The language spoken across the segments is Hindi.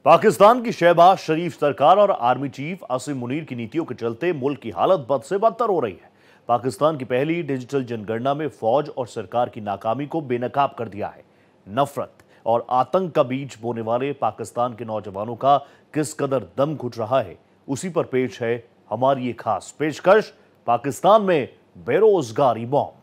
पाकिस्तान की शहबाज शरीफ सरकार और आर्मी चीफ आसिम मुनीर की नीतियों के चलते मुल्क की हालत बद से बदतर हो रही है। पाकिस्तान की पहली डिजिटल जनगणना में फौज और सरकार की नाकामी को बेनकाब कर दिया है। नफरत और आतंक का बीज बोने वाले पाकिस्तान के नौजवानों का किस कदर दम घुट रहा है, उसी पर पेश है हमारी ये खास पेशकश, पाकिस्तान में बेरोजगारी बॉम्ब।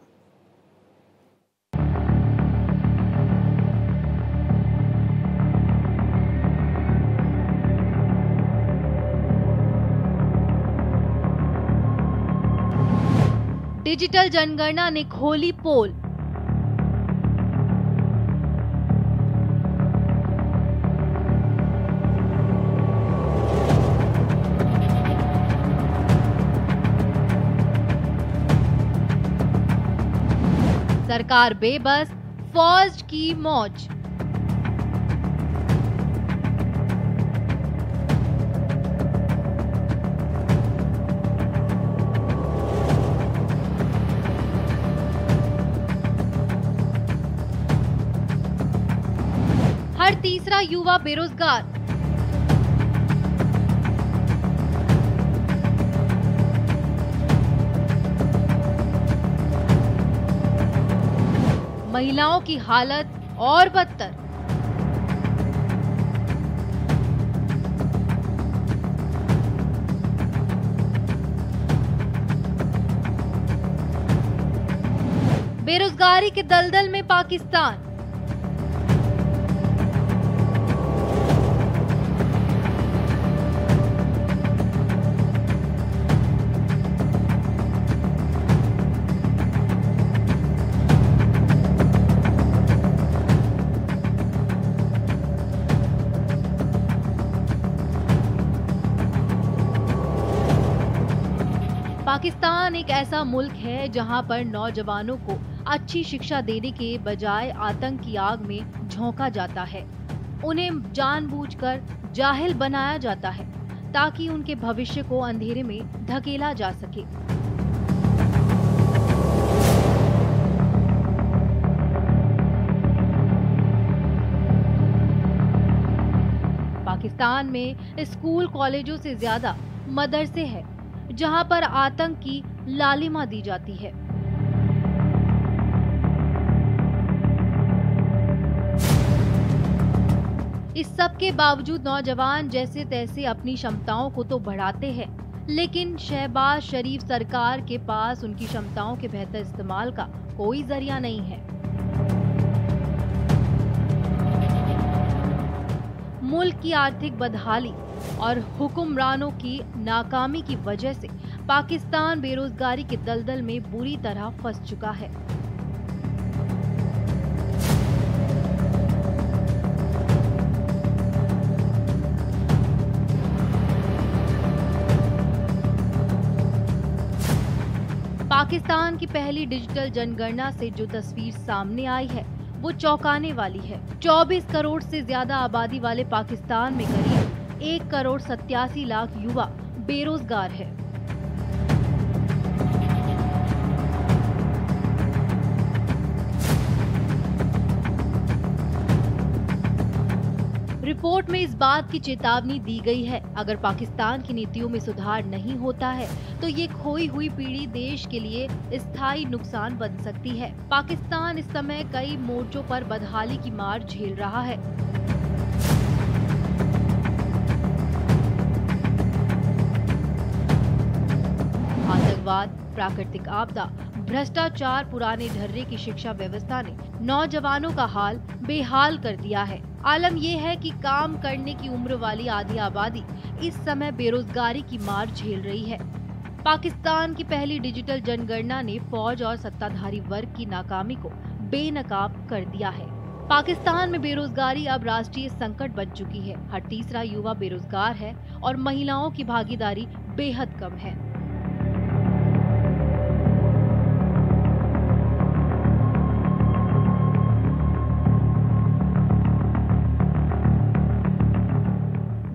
डिजिटल जनगणना ने खोली पोल। सरकार बेबस, फौज की मौज। हर तीसरा युवा बेरोजगार। महिलाओं की हालत और बदतर। बेरोजगारी के दलदल में पाकिस्तान। पाकिस्तान एक ऐसा मुल्क है जहां पर नौजवानों को अच्छी शिक्षा देने के बजाय आतंक की आग में झोंका जाता है। उन्हें जानबूझकर जाहिल बनाया जाता है ताकि उनके भविष्य को अंधेरे में धकेला जा सके। पाकिस्तान में स्कूल कॉलेजों से ज्यादा मदरसे हैं जहां पर आतंक की लालिमा दी जाती है। इस सब के बावजूद नौजवान जैसे तैसे अपनी क्षमताओं को तो बढ़ाते हैं, लेकिन शहबाज शरीफ सरकार के पास उनकी क्षमताओं के बेहतर इस्तेमाल का कोई जरिया नहीं है। मुल्क की आर्थिक बदहाली और हुक्मरानों की नाकामी की वजह से पाकिस्तान बेरोजगारी के दलदल में बुरी तरह फंस चुका है। पाकिस्तान की पहली डिजिटल जनगणना से जो तस्वीर सामने आई है वो चौंकाने वाली है। 24 करोड़ से ज्यादा आबादी वाले पाकिस्तान में करीब 1,87,00,000 युवा बेरोजगार है। रिपोर्ट में इस बात की चेतावनी दी गई है, अगर पाकिस्तान की नीतियों में सुधार नहीं होता है तो ये खोई हुई पीढ़ी देश के लिए स्थायी नुकसान बन सकती है। पाकिस्तान इस समय कई मोर्चों पर बदहाली की मार झेल रहा है। आतंकवाद, प्राकृतिक आपदा, भ्रष्टाचार, पुराने ढर्रे की शिक्षा व्यवस्था ने नौजवानों का हाल बेहाल कर दिया है। आलम यह है कि काम करने की उम्र वाली आधी आबादी इस समय बेरोजगारी की मार झेल रही है। पाकिस्तान की पहली डिजिटल जनगणना ने फौज और सत्ताधारी वर्ग की नाकामी को बेनकाब कर दिया है। पाकिस्तान में बेरोजगारी अब राष्ट्रीय संकट बन चुकी है। हर तीसरा युवा बेरोजगार है और महिलाओं की भागीदारी बेहद कम है।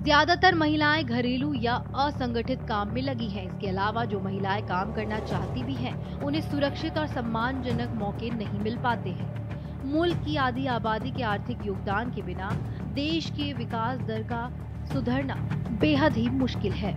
ज्यादातर महिलाएं घरेलू या असंगठित काम में लगी हैं। इसके अलावा जो महिलाएं काम करना चाहती भी हैं, उन्हें सुरक्षित और सम्मानजनक मौके नहीं मिल पाते हैं। मुल्क की आधी आबादी के आर्थिक योगदान के बिना देश के विकास दर का सुधरना बेहद ही मुश्किल है।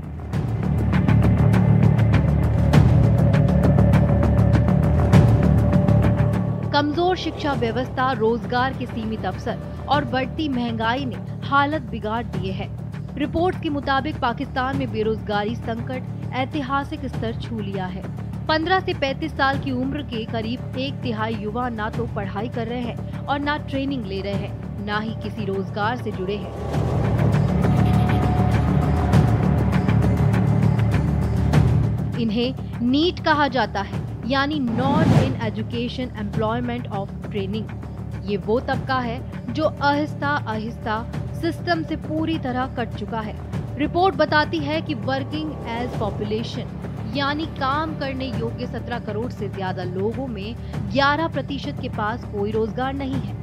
कमजोर शिक्षा व्यवस्था, रोजगार के सीमित अवसर और बढ़ती महंगाई ने हालत बिगाड़ दिए है। रिपोर्ट्स के मुताबिक पाकिस्तान में बेरोजगारी संकट ऐतिहासिक स्तर छू लिया है। 15 से 35 साल की उम्र के करीब 1/3 युवा ना तो पढ़ाई कर रहे हैं और ना ट्रेनिंग ले रहे हैं, ना ही किसी रोजगार से जुड़े हैं। इन्हें नीट कहा जाता है, यानी not in education employment of training. ये वो तबका है जो आहिस्ता आहिस्ता सिस्टम से पूरी तरह कट चुका है। रिपोर्ट बताती है कि वर्किंग एज पॉपुलेशन यानी काम करने योग्य 17 करोड़ से ज्यादा लोगों में 11% के पास कोई रोजगार नहीं है।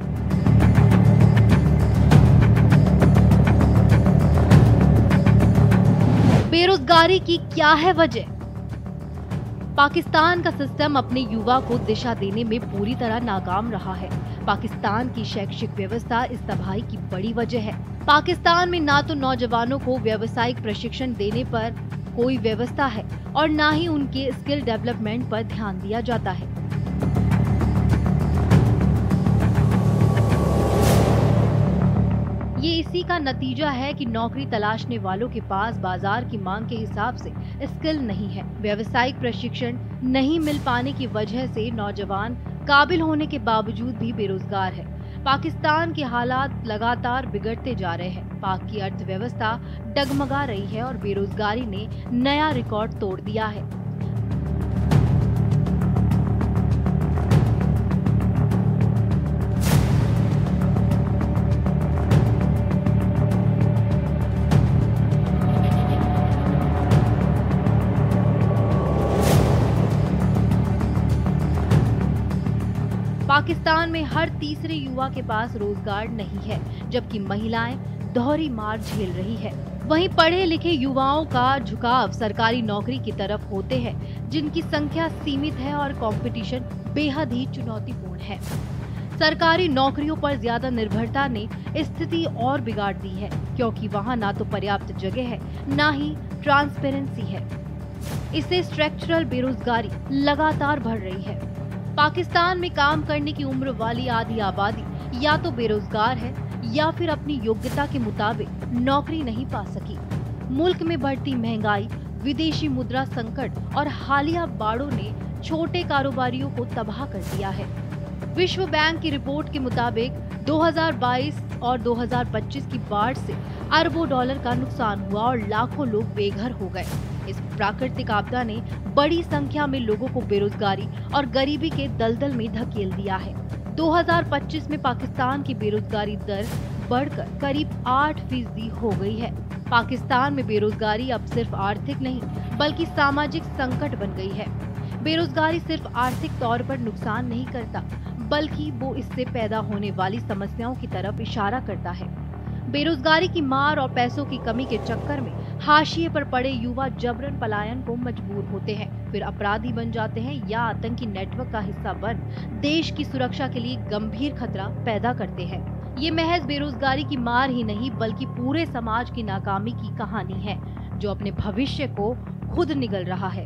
बेरोजगारी की क्या है वजह? पाकिस्तान का सिस्टम अपने युवा को दिशा देने में पूरी तरह नाकाम रहा है। पाकिस्तान की शैक्षिक व्यवस्था इस तबाही की बड़ी वजह है। पाकिस्तान में ना तो नौजवानों को व्यावसायिक प्रशिक्षण देने पर कोई व्यवस्था है और ना ही उनके स्किल डेवलपमेंट पर ध्यान दिया जाता है। ये इसी का नतीजा है कि नौकरी तलाशने वालों के पास बाजार की मांग के हिसाब से स्किल नहीं है। व्यावसायिक प्रशिक्षण नहीं मिल पाने की वजह से नौजवान काबिल होने के बावजूद भी बेरोजगार है। पाकिस्तान के हालात लगातार बिगड़ते जा रहे हैं। पाक की अर्थव्यवस्था डगमगा रही है और बेरोजगारी ने नया रिकॉर्ड तोड़ दिया है। पाकिस्तान में हर तीसरे युवा के पास रोजगार नहीं है, जबकि महिलाएं दोहरी मार झेल रही है। वहीं पढ़े लिखे युवाओं का झुकाव सरकारी नौकरी की तरफ होते हैं, जिनकी संख्या सीमित है और कंपटीशन बेहद ही चुनौतीपूर्ण है। सरकारी नौकरियों पर ज्यादा निर्भरता ने स्थिति और बिगाड़ दी है, क्योंकि वहां ना तो पर्याप्त जगह है, ना ही ट्रांसपेरेंसी है। इससे स्ट्रक्चरल बेरोजगारी लगातार बढ़ रही है। पाकिस्तान में काम करने की उम्र वाली आधी आबादी या तो बेरोजगार है या फिर अपनी योग्यता के मुताबिक नौकरी नहीं पा सकी। मुल्क में बढ़ती महंगाई, विदेशी मुद्रा संकट और हालिया बाढ़ों ने छोटे कारोबारियों को तबाह कर दिया है। विश्व बैंक की रिपोर्ट के मुताबिक 2022 और 2025 की बाढ़ से अरबों डॉलर का नुकसान हुआ और लाखों लोग बेघर हो गए। इस प्राकृतिक आपदा ने बड़ी संख्या में लोगों को बेरोजगारी और गरीबी के दलदल में धकेल दिया है। 2025 में पाकिस्तान की बेरोजगारी दर बढ़कर करीब 8% हो गई है। पाकिस्तान में बेरोजगारी अब सिर्फ आर्थिक नहीं बल्कि सामाजिक संकट बन गई है। बेरोजगारी सिर्फ आर्थिक तौर पर नुकसान नहीं करता, बल्कि वो इससे पैदा होने वाली समस्याओं की तरफ इशारा करता है। बेरोजगारी की मार और पैसों की कमी के चक्कर में हाशिए पर पड़े युवा जबरन पलायन को मजबूर होते हैं, फिर अपराधी बन जाते हैं या आतंकी नेटवर्क का हिस्सा बन देश की सुरक्षा के लिए गंभीर खतरा पैदा करते हैं। ये महज बेरोजगारी की मार ही नहीं बल्कि पूरे समाज की नाकामी की कहानी है, जो अपने भविष्य को खुद निगल रहा है।